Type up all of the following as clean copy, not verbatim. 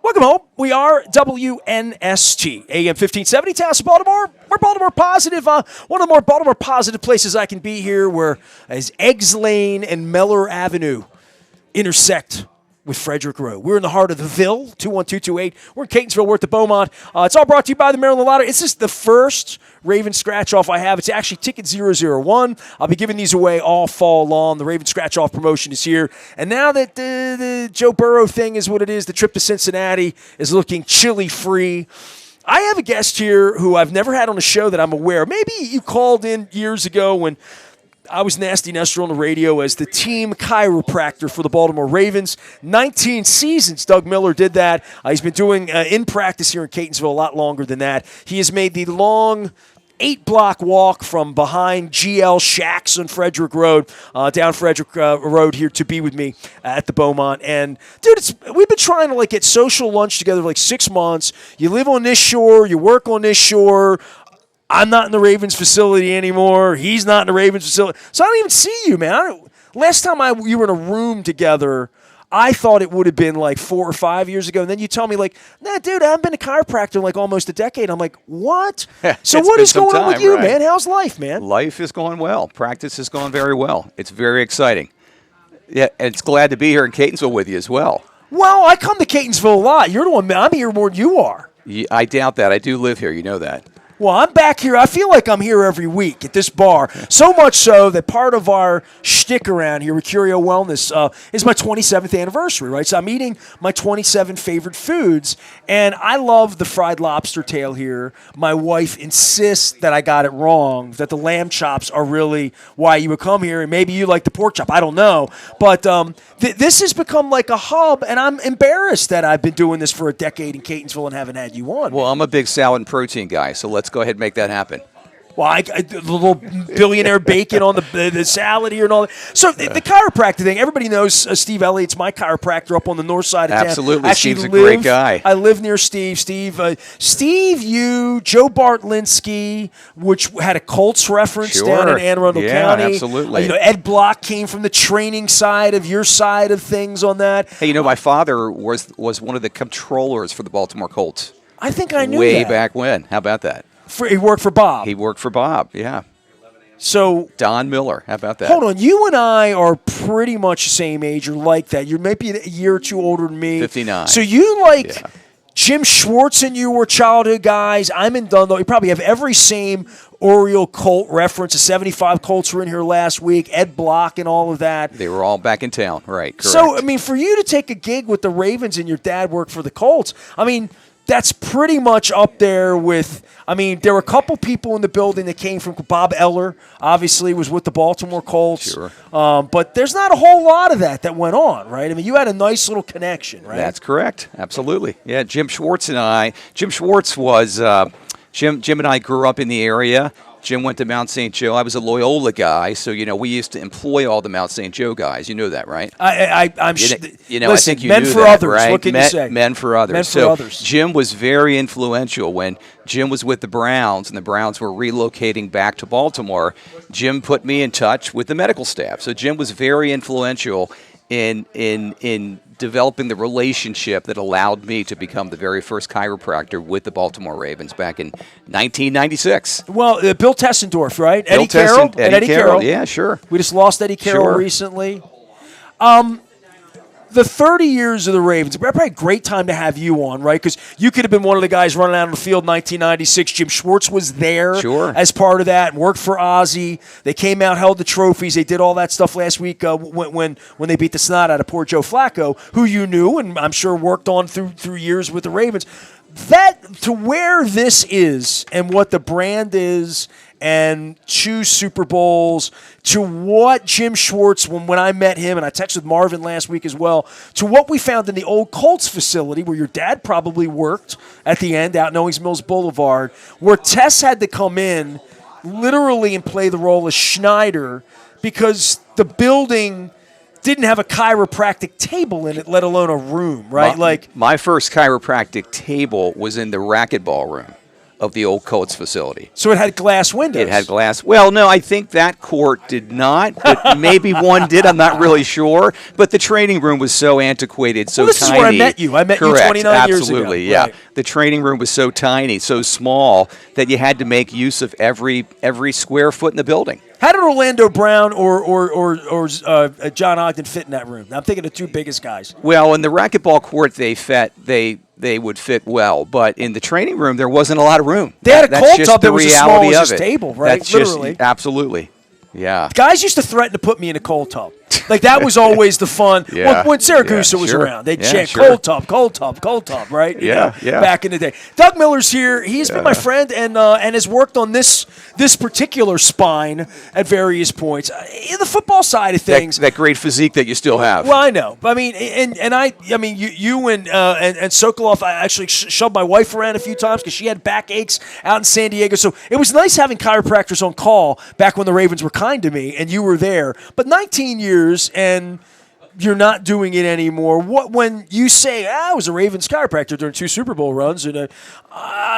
Welcome home. We are WNST, AM 1570, Taos, Baltimore. We're Baltimore Positive. One of the more Baltimore Positive places I can be here, where as Eggs Lane and Meller Avenue intersect with Frederick Road. We're in the heart of the Ville, 21228. We're in Catonsville. We're at the Beaumont. It's all brought to you by the Maryland Lottery. This is the first Raven scratch-off I have. It's actually ticket 001. I'll be giving these away all fall long. The Raven scratch-off promotion is here. And now that the Joe Burrow thing is what it is, the trip to Cincinnati is looking chili-free. I have a guest here who I've never had on the show that I'm aware of. Maybe you called in years ago when I was Nasty Nestor on the radio as the team chiropractor for the Baltimore Ravens. 19 seasons Doug Miller did that. He's been doing in practice here in Catonsville a lot longer than that. He has made the long 8-block walk from behind GL Shacks on Frederick Road, down Frederick Road here to be with me at the Beaumont. And, dude, we've been trying to, get social lunch together for, 6 months. You live on this shore. You work on this shore. I'm not in the Ravens facility anymore. He's not in the Ravens facility. So I don't even see you, man. Last time we were in a room together, I thought it would have been 4 or 5 years ago. And then you tell me, nah, dude, I haven't been a chiropractor in almost a decade. I'm like, what? So what is going on with you, man? How's life, man? Life is going well. Practice is going very well. It's very exciting. Yeah, and it's glad to be here in Catonsville with you as well. Well, I come to Catonsville a lot. You're the one. I'm here more than you are. I doubt that. I do live here. You know that. Well, I'm back here. I feel like I'm here every week at this bar. So much so that part of our shtick around here with Curio Wellness is my 27th anniversary, right? So I'm eating my 27 favorite foods, and I love the fried lobster tail here. My wife insists that I got it wrong, that the lamb chops are really why you would come here, and maybe you like the pork chop. I don't know. But this has become like a hub, and I'm embarrassed that I've been doing this for a decade in Catonsville and haven't had you on. Well, I'm a big salad and protein guy, so let's go ahead and make that happen. Well, the little billionaire bacon on the salad here and all that. So the chiropractor thing, everybody knows Steve Elliott's my chiropractor up on the north side of town. Absolutely. Steve's a great guy. I live near Steve. Steve, you, Joe Bartlinski, which had a Colts reference down in Anne Arundel County. Absolutely. Ed Block came from the training side of your side of things on that. Hey, my father was one of the controllers for the Baltimore Colts. I think I knew Way that. back when. How about that? He worked for Bob. He worked for Bob, yeah. So Don Miller, how about that? Hold on, you and I are pretty much the same age, or like that. You're maybe a year or two older than me. 59. So you Jim Schwartz and you were childhood guys. I'm in Dundalk. You probably have every same Oriole Colt reference. The 75 Colts were in here last week. Ed Block and all of that. They were all back in town, right? Correct. So, for you to take a gig with the Ravens and your dad worked for the Colts, that's pretty much up there with, there were a couple people in the building that came from, Bob Eller, obviously, was with the Baltimore Colts. Sure. But there's not a whole lot of that went on, right? You had a nice little connection, right? That's correct. Absolutely. Yeah, Jim Schwartz was, Jim and I grew up in the area. Jim went to Mount St. Joe. I was a Loyola guy, so, we used to employ all the Mount St. Joe guys. You know that, right? I'm listen, I think you men knew for that, others. Right? What can you say? Men for others. Men for others. Jim was very influential when Jim was with the Browns, and the Browns were relocating back to Baltimore. Jim put me in touch with the medical staff. So Jim was very influential in developing the relationship that allowed me to become the very first chiropractor with the Baltimore Ravens back in 1996. Well, Bill Tessendorf, right? Eddie Carroll. Yeah, sure. We just lost Eddie Carroll recently. The 30 years of the Ravens, probably a great time to have you on, right? Because you could have been one of the guys running out on the field in 1996. Jim Schwartz was there as part of that and worked for Ozzie. They came out, held the trophies. They did all that stuff last week when they beat the snot out of poor Joe Flacco, who you knew and I'm sure worked on through years with the Ravens. That to where this is and what the brand is and 2 Super Bowls, to what Jim Schwartz, when I met him, and I texted Marvin last week as well, to what we found in the old Colts facility where your dad probably worked at the end out in Owings Mills Boulevard, where Tess had to come in literally and play the role of Schneider because the building didn't have a chiropractic table in it, let alone a room, right? My first chiropractic table was in the racquetball room. of the old Colts facility. So it had glass windows. It had glass. Well, no, I think that court did not, but maybe one did. I'm not really sure. But the training room was so antiquated, so this tiny. This is where I met you. I met Correct, you 29 years ago. Absolutely, yeah. Right. The training room was so tiny, so small, that you had to make use of every square foot in the building. How did Orlando Brown or John Ogden fit in that room? Now, I'm thinking the two biggest guys. Well, in the racquetball court, they would fit well, but in the training room, there wasn't a lot of room. They had a That's cold just tub the that was as reality small of as this it. table, right? That's Literally. Absolutely. Yeah. Guys used to threaten to put me in a cold tub. Like, that was always the fun. Yeah. When Saragusa was Sure. around, they'd Yeah, chant, sure. cold tub, cold tub, cold tub, right? Yeah. Back in the day. Doug Miller's here. He's been my friend and has worked on this particular spine at various points. In the football side of things. That great physique that you still have. Well, I know. I mean, you and Sokolov, I actually shoved my wife around a few times because she had backaches out in San Diego. So it was nice having chiropractors on call back when the Ravens were kind to me and you were there. But 19 years and you're not doing it anymore. What when you say, I was a Ravens chiropractor during 2 Super Bowl runs, and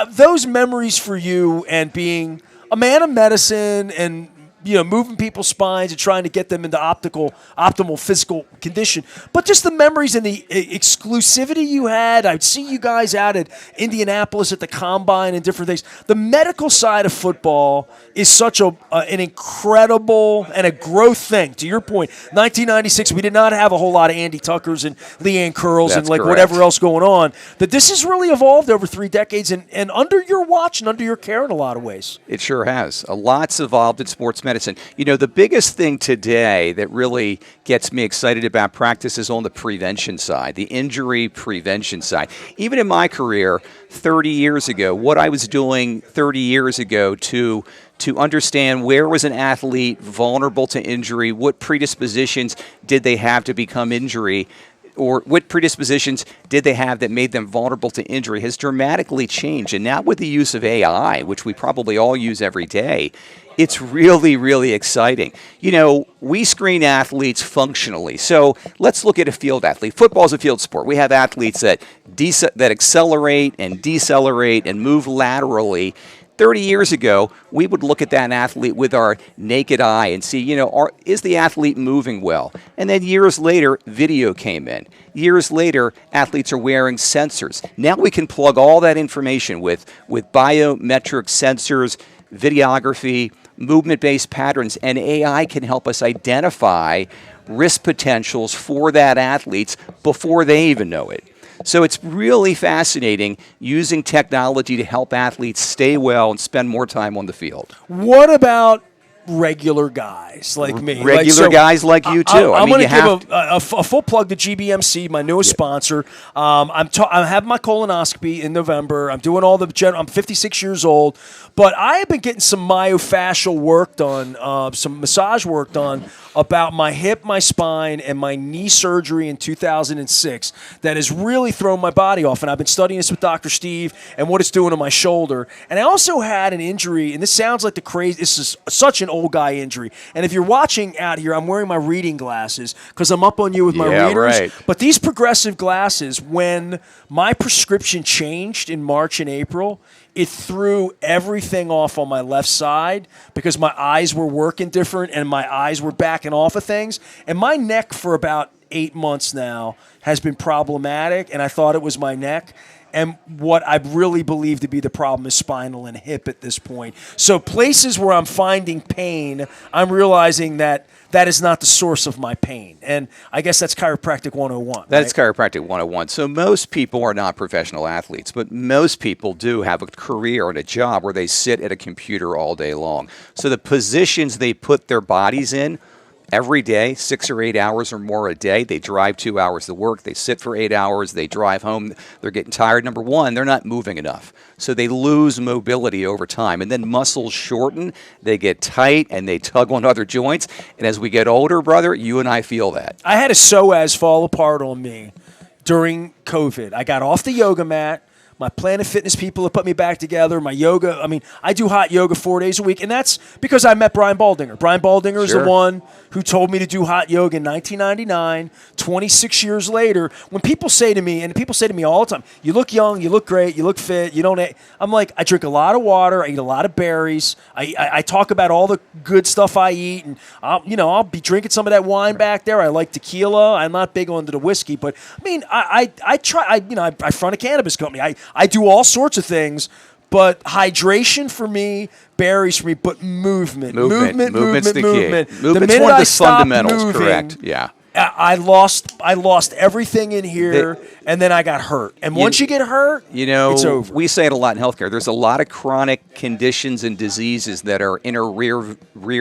those memories for you and being a man of medicine and moving people's spines and trying to get them into optimal physical condition. But just the memories and the exclusivity you had. I'd see you guys out at Indianapolis at the Combine and different things. The medical side of football is such an incredible and a growth thing. To your point, 1996, we did not have a whole lot of Andy Tuckers and Leanne Curls and correct. whatever else going on. That this has really evolved over 3 decades and under your watch and under your care in a lot of ways. It sure has. A lot's evolved in sports medicine. The biggest thing today that really gets me excited about practice is on the prevention side, the injury prevention side. Even in my career, 30 years ago, what I was doing 30 years ago to understand where was an athlete vulnerable to injury, what predispositions did they have to become injury, or what predispositions did they have that made them vulnerable to injury has dramatically changed. And now with the use of AI, which we probably all use every day, it's really, really exciting. We screen athletes functionally. So let's look at a field athlete. Football is a field sport. We have athletes that accelerate and decelerate and move laterally. 30 years ago, we would look at that athlete with our naked eye and see, is the athlete moving well? And then years later, video came in. Years later, athletes are wearing sensors. Now we can plug all that information with biometric sensors, videography, movement-based patterns, and AI can help us identify risk potentials for that athlete before they even know it. So it's really fascinating using technology to help athletes stay well and spend more time on the field. What about regular guys like me? Guys like you, too. I'm going to give a full plug to GBMC, my newest sponsor. I'm having my colonoscopy in November. I'm doing all I'm 56 years old, but I have been getting some myofascial work done, some massage work done about my hip, my spine, and my knee surgery in 2006 that has really thrown my body off. And I've been studying this with Dr. Steve and what it's doing to my shoulder. And I also had an injury, and this sounds like this is such an old guy injury. And if you're watching out here, I'm wearing my reading glasses because I'm up on you with my readers. Right. But these progressive glasses, when my prescription changed in March and April, it threw everything off on my left side because my eyes were working different and my eyes were backing off of things. And my neck for about 8 months now has been problematic, and I thought it was my neck. And what I really believe to be the problem is spinal and hip at this point. So places where I'm finding pain, I'm realizing that is not the source of my pain. And I guess that's chiropractic 101. That's chiropractic 101. So most people are not professional athletes, but most people do have a career and a job where they sit at a computer all day long. So the positions they put their bodies in every day, 6 or 8 hours or more a day. They drive 2 hours to work. They sit for 8 hours. They drive home. They're getting tired. Number one, they're not moving enough. So they lose mobility over time. And then muscles shorten. They get tight and they tug on other joints. And as we get older, brother, you and I feel that. I had a psoas fall apart on me during COVID. I got off the yoga mat. my Planet Fitness people have put me back together, my yoga. I mean, I do hot yoga 4 days a week, and that's because I met Brian Baldinger. Brian Baldinger is the one who told me to do hot yoga in 1999, 26 years later. When people say to me, and people say to me all the time, you look young, you look great, you look fit, you don't. I'm like, I drink a lot of water, I eat a lot of berries, I talk about all the good stuff I eat, and I'll be drinking some of that wine back there. I like tequila. I'm not big onto the whiskey, but I mean, I try. I front a cannabis company. I do all sorts of things, but hydration for me, berries for me, but movement. Movement's the key. The Movement's minute one of I the stop fundamentals, moving, correct? Yeah. I lost everything in here, and then I got hurt. And once you get hurt, it's over. We say it a lot in healthcare. There's a lot of chronic conditions and diseases that are in a rear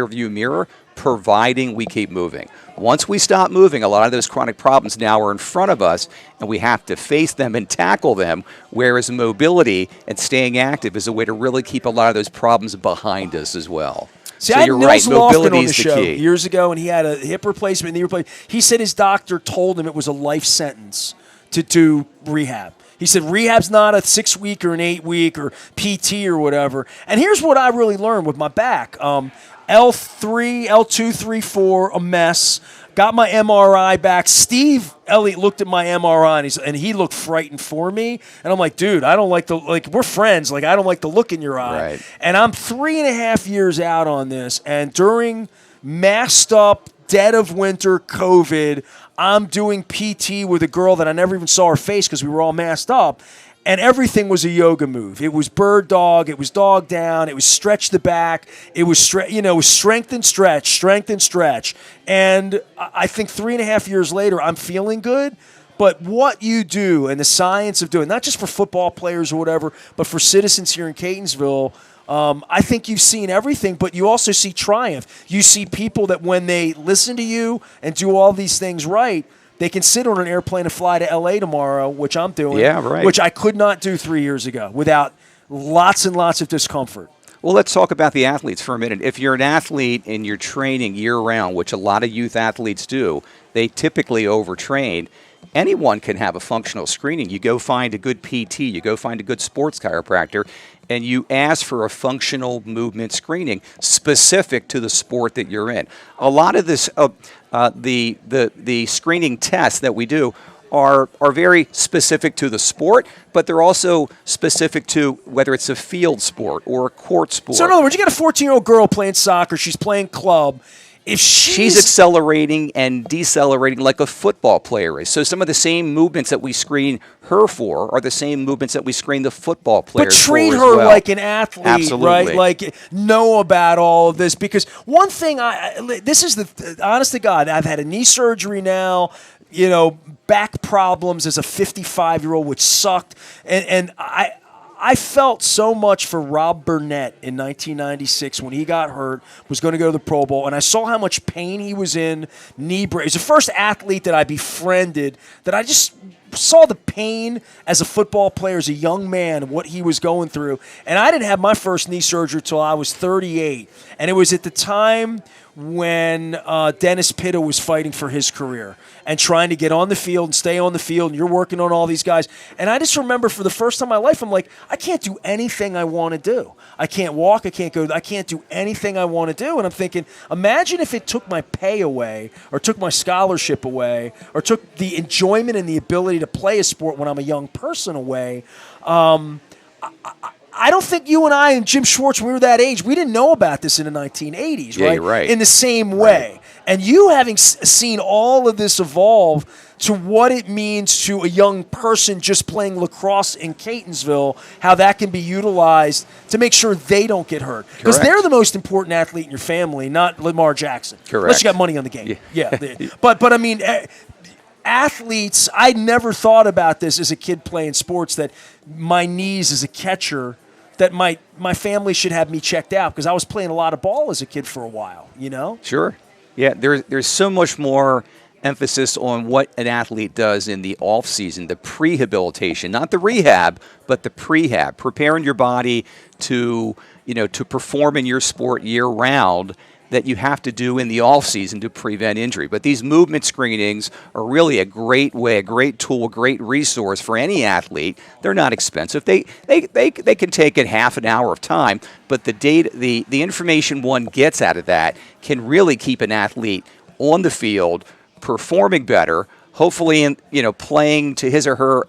view mirror, providing we keep moving. Once we stop moving, a lot of those chronic problems now are in front of us, and we have to face them and tackle them, whereas mobility and staying active is a way to really keep a lot of those problems behind us as well. See, So I had you're Nils right, Lofgren mobility on the is the show key. years ago, and he had a hip replacement, knee replacement. He said his doctor told him it was a life sentence to do rehab. He said rehab's not a 6 week or an 8 week or PT or whatever. And here's what I really learned with my back. L3, L2, 3, 4, a mess. Got my MRI back. Steve Elliott looked at my MRI and he looked frightened for me. And I'm like, dude, I don't like we're friends. Like, I don't like the look in your eye. Right. And I'm 3.5 years out on this. And during masked up, dead of winter COVID, I'm doing PT with a girl that I never even saw her face because we were all masked up. And everything was a yoga move. It was bird dog. It was dog down. It was stretch the back. It was strength and stretch, strength and stretch. And I think 3.5 years later, I'm feeling good. But what you do and the science of doing, not just for football players or whatever, but for citizens here in Catonsville, I think you've seen everything, but you also see triumph. You see people that when they listen to you and do all these things right, they can sit on an airplane and fly to L.A. tomorrow, which I'm doing, which I could not do 3 years ago without lots and lots of discomfort. Well, let's talk about the athletes for a minute. If you're an athlete and you're training year-round, which a lot of youth athletes do, they typically overtrain. Anyone can have a functional screening. You go find a good PT, you go find a good sports chiropractor, and you ask for a functional movement screening specific to the sport that you're in. A lot of this, the screening tests that we do are very specific to the sport, but they're also specific to whether it's a field sport or a court sport. So in other words, you got a 14-year-old girl playing soccer, she's playing club. If she's accelerating and decelerating like a football player is. So some of the same movements that we screen her for are the same movements that we screen the football players for. But treat her like an athlete, Absolutely. Right? Like, know about all of this. Because one thing, this is honest to God, I've had a knee surgery now, back problems as a 55-year-old, which sucked. And I felt so much for Rob Burnett in 1996 when he got hurt, was going to go to the Pro Bowl, and I saw how much pain he was in, knee brace. He's the first athlete that I befriended that I just saw the pain as a football player, as a young man, what he was going through. And I didn't have my first knee surgery until I was 38, and it was at the time when Dennis Pitta was fighting for his career and trying to get on the field and stay on the field, and you're working on all these guys. And I just remember for the first time in my life, I'm like, I can't do anything I want to do. I can't walk, I can't do anything I want to do. And I'm thinking, imagine if it took my pay away or took my scholarship away or took the enjoyment and the ability to play a sport when I'm a young person away. I don't think you and I and Jim Schwartz, when we were that age, we didn't know about this in the 1980s, yeah, right? You're right? In the same way. Right. And you having seen all of this evolve to what it means to a young person just playing lacrosse in Catonsville, how that can be utilized to make sure they don't get hurt. Because they're the most important athlete in your family, not Lamar Jackson. Correct. Unless you got money on the game. Yeah. But I mean, athletes, I never thought about this as a kid playing sports, that my knees as a catcher, that my family should have me checked out because I was playing a lot of ball as a kid for a while, Sure. Yeah, there's so much more emphasis on what an athlete does in the off season, the prehabilitation, not the rehab, but the prehab, preparing your body to perform in your sport year round. that you have to do in the off season to prevent injury. But these movement screenings are really a great way, a great tool, a great resource for any athlete. They're not expensive. They can take it half an hour of time, but the data, the information one gets out of that can really keep an athlete on the field, performing better, hopefully playing to his or her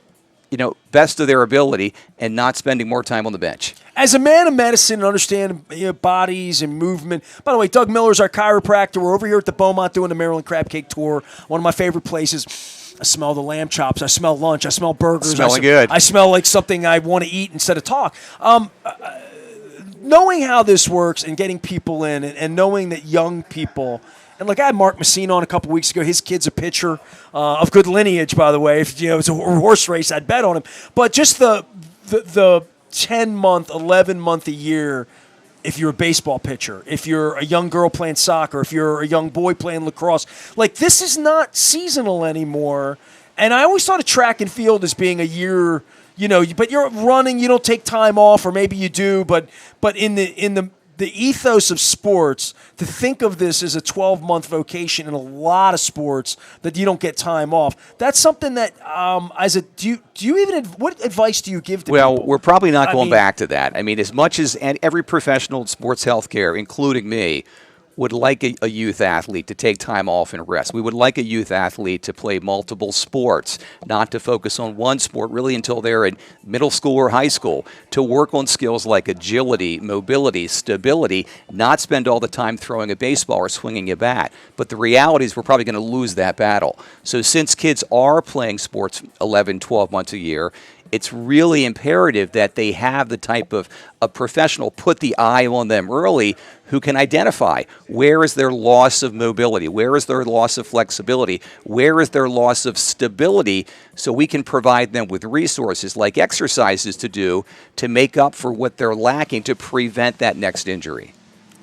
best of their ability and not spending more time on the bench. As a man of medicine and understand bodies and movement, by the way, Doug Miller's our chiropractor. We're over here at the Beaumont doing the Maryland Crab Cake Tour, one of my favorite places. I smell the lamb chops. I smell lunch. I smell burgers. Smelling good. I smell like something I want to eat instead of talk. Knowing how this works and getting people in and knowing that young people – and like I had Mark Messina on a couple weeks ago. His kid's a pitcher of good lineage, by the way. If it's a horse race, I'd bet on him. But just the 10-month, 11-month a year, if you're a baseball pitcher, if you're a young girl playing soccer, if you're a young boy playing lacrosse, like this is not seasonal anymore. And I always thought of track and field as being a year, but you're running, you don't take time off, or maybe you do, but in the ethos of sports, to think of this as a 12-month vocation in a lot of sports that you don't get time off. That's something that, do you even, what advice do you give to people? Well, we're probably not going back to that. I mean, as much as every professional in sports healthcare, including me, would like a youth athlete to take time off and rest. We would like a youth athlete to play multiple sports, not to focus on one sport really until they're in middle school or high school, to work on skills like agility, mobility, stability, not spend all the time throwing a baseball or swinging a bat. But the reality is we're probably going to lose that battle. So since kids are playing sports 11, 12 months a year, it's really imperative that they have the type of a professional put the eye on them early who can identify where is their loss of mobility, where is their loss of flexibility, where is their loss of stability, so we can provide them with resources like exercises to do to make up for what they're lacking to prevent that next injury.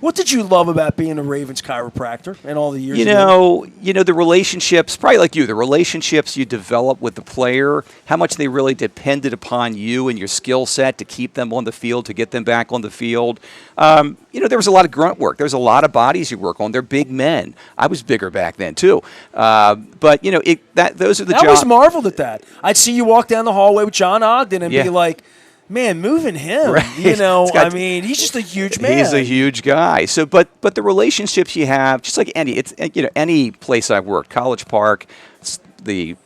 What did you love about being a Ravens chiropractor and all the years? The relationships, probably like you, the relationships you develop with the player, how much they really depended upon you and your skill set to keep them on the field, to get them back on the field. There was a lot of grunt work. There's a lot of bodies you work on. They're big men. I was bigger back then too. But those are the jobs. I always marveled at that. I'd see you walk down the hallway with John Ogden and be like, man, moving him, right. He's just a huge man. He's a huge guy. So, but the relationships you have, just like any place I've worked, College Park, the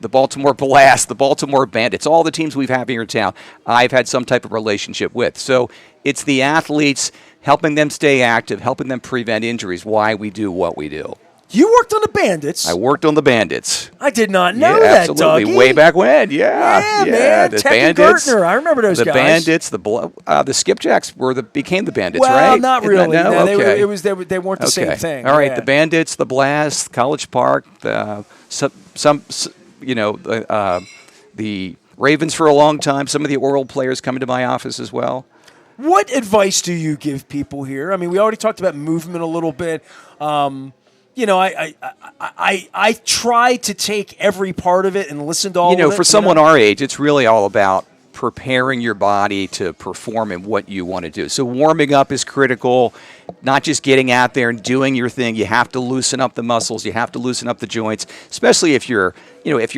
Baltimore Blast, the Baltimore Bandits, all the teams we've had here in town, I've had some type of relationship with. So it's the athletes, helping them stay active, helping them prevent injuries, why we do what we do. You worked on the Bandits. I worked on the Bandits. I did not know that, absolutely. Dougie. Way back when, yeah. Man. The Tech Bandits, and Gertner. I remember those guys. The Bandits, the Skipjacks became the Bandits, well, right? Well, not really. No, okay. They weren't the same thing. All right, the Bandits, the Blast, College Park, the Ravens for a long time. Some of the oral players coming to my office as well. What advice do you give people here? I mean, we already talked about movement a little bit. I try to take every part of it and listen to all of it. For someone our age, it's really all about preparing your body to perform in what you want to do. So warming up is critical, not just getting out there and doing your thing. You have to loosen up the muscles. You have to loosen up the joints, especially if you're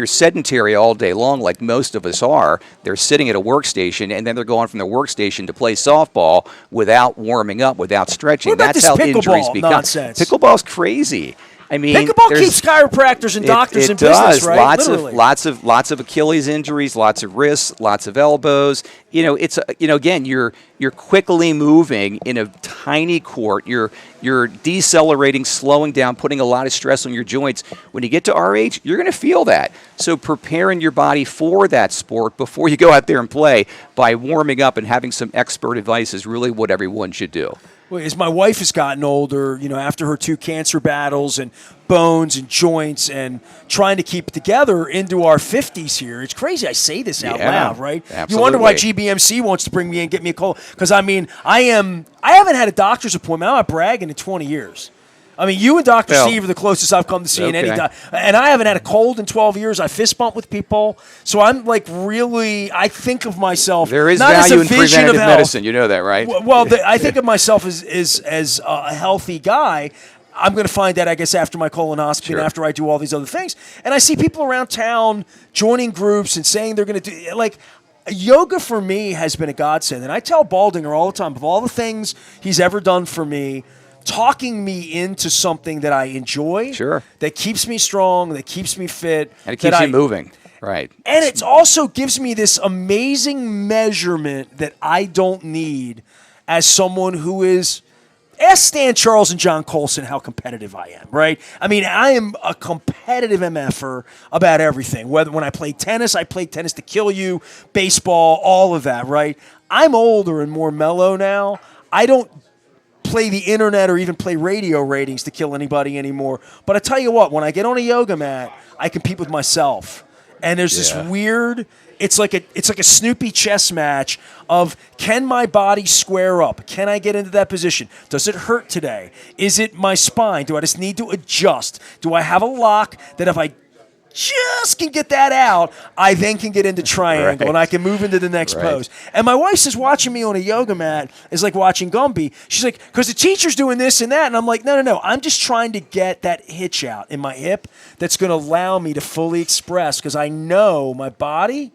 sedentary all day long, like most of us are. They're sitting at a workstation, and then they're going from the workstation to play softball without warming up, without stretching. That's how injuries become. Nonsense. Pickleball's crazy. I mean, pickleball keeps chiropractors and doctors in business, right? Lots of Achilles injuries, lots of wrists, lots of elbows. Again, you're quickly moving in a tiny court. You're decelerating, slowing down, putting a lot of stress on your joints. When you get to our age, you're going to feel that. So preparing your body for that sport before you go out there and play by warming up and having some expert advice is really what everyone should do. Well, as my wife has gotten older, after her 2 cancer battles and bones and joints and trying to keep it together into our 50s here. It's crazy I say this out loud, right? Absolutely. You wonder why GBMC wants to bring me in and get me a call. Because, I haven't had a doctor's appointment. I'm not bragging in 20 years. I mean, you and Dr. Well, Steve are the closest I've come to seeing any. okay. And I haven't had a cold in 12 years. I fist bump with people. So I'm like really, I think of myself. There is not value as a in vision preventative of health. medicine. You know that, right? Well, I think of myself as a healthy guy. I'm going to find that, I guess, after my colonoscopy Sure. and after I do all these other things. And I see people around town joining groups and saying they're going to do, like, yoga for me has been a godsend. And I tell Baldinger all the time, of all the things he's ever done for me, talking me into something that I enjoy, Sure. that keeps me strong, that keeps me fit. And it keeps you moving. Right. And it also gives me this amazing measurement that I don't need as someone who is. Ask Stan Charles and John Colson how competitive I am, right? I mean, I am a competitive MFer about everything. Whether when I played tennis to kill you, baseball, all of that, right? I'm older and more mellow now. I don't play the internet or even play radio ratings to kill anybody anymore. But I tell you what, when I get on a yoga mat, I compete with myself. And there's this weird, it's like a Snoopy chess match of, can my body square up? Can I get into that position? Does it hurt today? Is it my spine? Do I just need to adjust? Do I have a lock that if I just can get that out, I then can get into triangle and I can move into the next pose. And my wife says watching me on a yoga mat is like watching Gumby. She's like, because the teacher's doing this and that. And I'm like, no. I'm just trying to get that hitch out in my hip that's going to allow me to fully express, because I know my body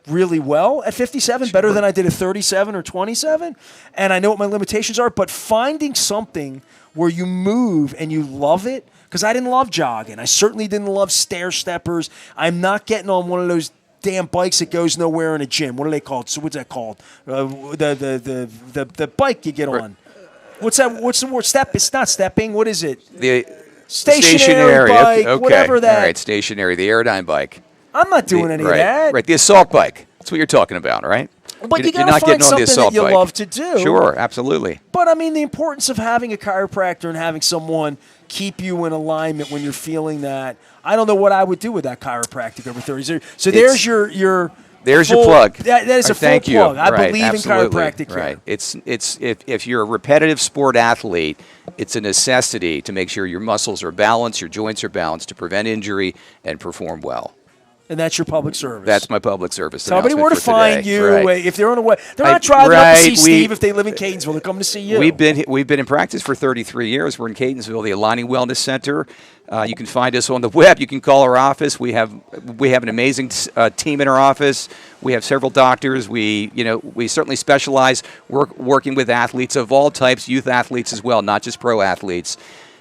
really well at 57, better than I did at 37 or 27. And I know what my limitations are. But finding something where you move and you love it, because I didn't love jogging. I certainly didn't love stair steppers. I'm not getting on one of those damn bikes that goes nowhere in a gym. What are they called? So what's that called? The bike you get on. What's that? What's the word? Step? It's not stepping. What is it? The stationary bike, okay. whatever that. All right, stationary, the Aerodyne bike. I'm not doing any of that. Right, the assault bike. That's what you're talking about, right? But you you're got not to getting find on the something that assault you bike. love to do. Sure, absolutely. But, I mean, the importance of having a chiropractor and having someone keep you in alignment when you're feeling that. I don't know what I would do with that chiropractic over 30 years. So there's your There's full, your plug. That is a full Thank you. plug. I believe absolutely. in chiropractic care. Right. It's if you're a repetitive sport athlete, it's a necessity to make sure your muscles are balanced, your joints are balanced, to prevent injury and perform well. And that's your public service. That's my public service. Tell everybody where to find you. Right. If they're on the way, they're not driving up to see Steve if they live in Catonsville. They're coming to see you. We've been in practice for 33 years. We're in Catonsville, the Alani Wellness Center. You can find us on the web. You can call our office. We have an amazing team in our office. We have several doctors. We certainly specialize working with athletes of all types, youth athletes as well, not just pro athletes.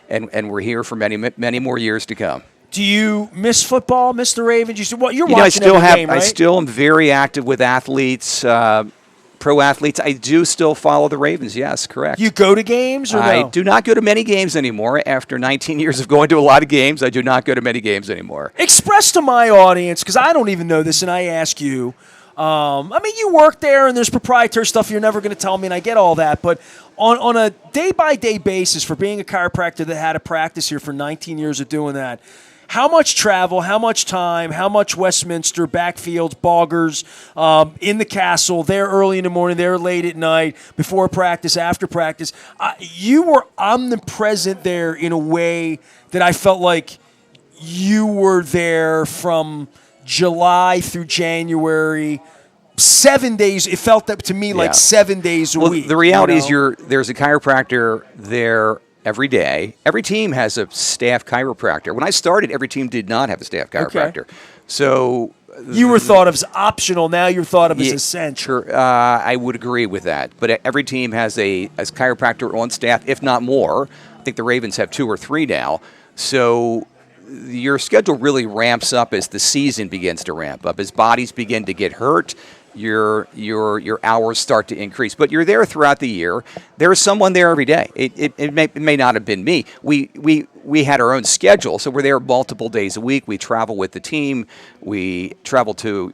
And we're here for many more years to come. Do you miss football, miss the Ravens? You're watching every game, right? I still am very active with athletes, pro athletes. I do still follow the Ravens. Yes, correct. You go to games, or no? I do not go to many games anymore. After 19 years of going to a lot of games, I do not go to many games anymore. Express to my audience, because I don't even know this, and I ask you. I mean, you work there, and there's proprietary stuff you're never going to tell me, and I get all that. But on a day-by-day basis, for being a chiropractor that had a practice here for 19 years of doing that, how much travel, how much time, how much Westminster, backfields, boggers, in the castle, there early in the morning, there late at night, before practice, after practice. You were omnipresent there in a way that I felt like you were there from July through January, 7 days. It felt that to me like 7 days a week. The reality is there's a chiropractor there every day. Every team has a staff chiropractor. When I started, every team did not have a staff chiropractor. Okay. So you were thought of as optional. Now you're thought of as essential. Sure, I would agree with that. But every team has a chiropractor on staff, if not more. I think the Ravens have 2 or 3 now. So your schedule really ramps up as the season begins to ramp up. As bodies begin to get hurt, your hours start to increase. But you're there throughout the year. There is someone there every day. It may not have been me. We had our own schedule, so we're there multiple days a week. We travel with the team. We travel to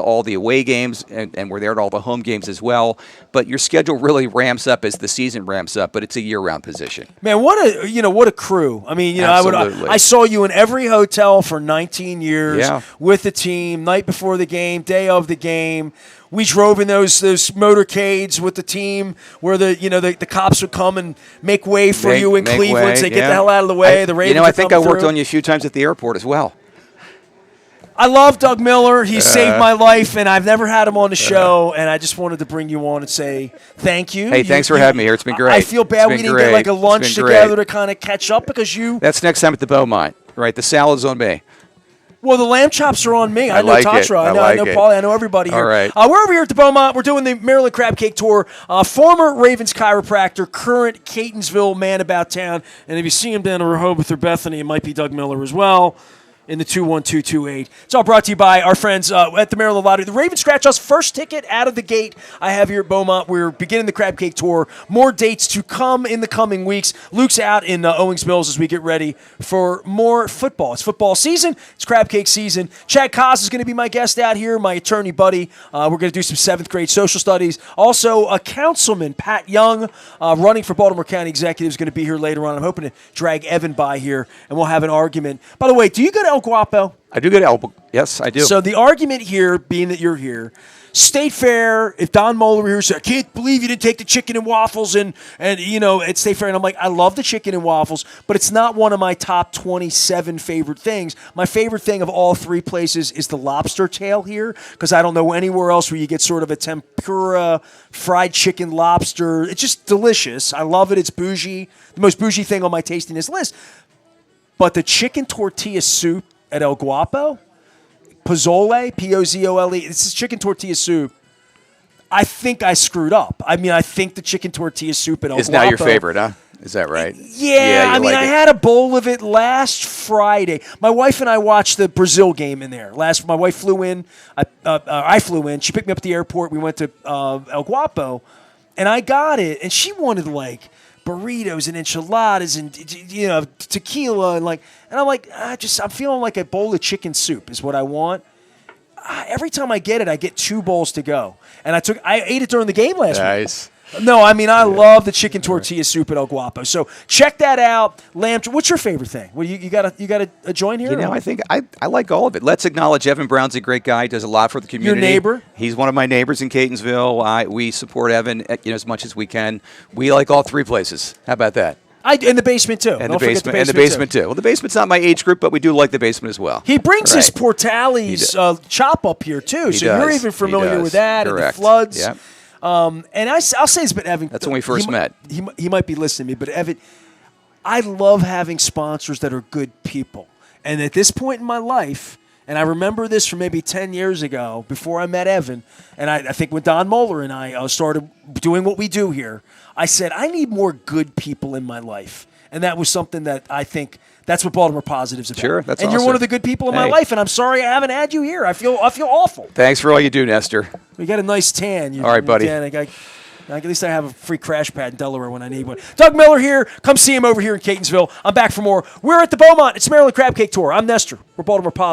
all the away games, and we're there at all the home games as well. But your schedule really ramps up as the season ramps up. But it's a year-round position. Man, what a crew! I mean, I saw you in every hotel for 19 years with the team, night before the game, day of the game. we drove in those motorcades with the team where the cops would come and make way for you in Cleveland. Say, get the hell out of the way. The Ravens I think I worked through. on you a few times at the airport as well. I love Doug Miller. He saved my life, and I've never had him on the show, and I just wanted to bring you on and say thank you. Hey, thanks for having me here. It's been great. I feel bad we didn't get like a lunch together to kind of catch up because you. That's next time at the Beaumont, right? The salad's on me. Well, the lamb chops are on me. I know like Tatra. I know Paulie. I know everybody here. All right. We're over here at the Beaumont. We're doing the Maryland Crab Cake Tour. Former Ravens chiropractor, current Catonsville man about town. And if you see him down in Rehoboth or Bethany, it might be Doug Miller as well. In the 21228. It's all brought to you by our friends at the Maryland Lottery. The Ravens scratch us first ticket out of the gate. I have here at Beaumont. We're beginning the Crab Cake Tour. More dates to come in the coming weeks. Luke's out in Owings Mills as we get ready for more football. It's football season. It's Crab Cake season. Chad Kos is going to be my guest out here, my attorney buddy. We're going to do some 7th grade social studies. Also, a councilman, Pat Young, running for Baltimore County Executive, is going to be here later on. I'm hoping to drag Evan by here, and we'll have an argument. By the way, do you go to El Guapo? I do get El. Yes, I do. So the argument here, being that you're here, State Fair, if Don Moeller were here said, I can't believe you didn't take the chicken and waffles and at State Fair. And I'm like, I love the chicken and waffles, but it's not one of my top 27 favorite things. My favorite thing of all 3 places is the lobster tail here, because I don't know anywhere else where you get sort of a tempura, fried chicken lobster. It's just delicious. I love it. It's bougie. The most bougie thing on my tastiness list. But the chicken tortilla soup at El Guapo, Pozole, P-O-Z-O-L-E, this is chicken tortilla soup. I think I screwed up. I mean, I think the chicken tortilla soup at El Guapo. It's now your favorite, huh? Is that right? Yeah, I mean, I had a bowl of it last Friday. My wife and I watched the Brazil game in there. My wife flew in. I flew in. She picked me up at the airport. We went to El Guapo, and I got it. And she wanted like burritos and enchiladas and tequila and I'm like, I'm feeling like a bowl of chicken soup is what I want. Every time I get it, I get 2 bowls to go, and I ate it during the game last week. Nice. No, I mean I love the chicken tortilla soup at El Guapo. So check that out. Lamb. What's your favorite thing? Well, you got a joint here? I think I like all of it. Let's acknowledge Evan Brown's a great guy. Does a lot for the community. Your neighbor? He's one of my neighbors in Catonsville. We support Evan as much as we can. We like all 3 places. How about that? In the basement too. And the basement too. Well, the basement's not my age group, but we do like the basement as well. He brings his Portales chop up here too, so you're even familiar with that. Correct. And the floods. Yep. And I'll say this, but Evan, that's when we first met. He might be listening to me, but Evan, I love having sponsors that are good people. And at this point in my life, and I remember this from maybe 10 years ago before I met Evan, and I think when Don Moeller and I started doing what we do here, I said, I need more good people in my life. And that was something that I think that's what Baltimore Positive's about. Sure, that's and awesome. You're one of the good people in my life, and I'm sorry I haven't had you here. I feel awful. Thanks for all you do, Nestor. We got a nice tan. All right, buddy. At least I have a free crash pad in Delaware when I need one. Doug Miller here. Come see him over here in Catonsville. I'm back for more. We're at the Beaumont. It's Maryland Crab Cake Tour. I'm Nestor. We're Baltimore Positive.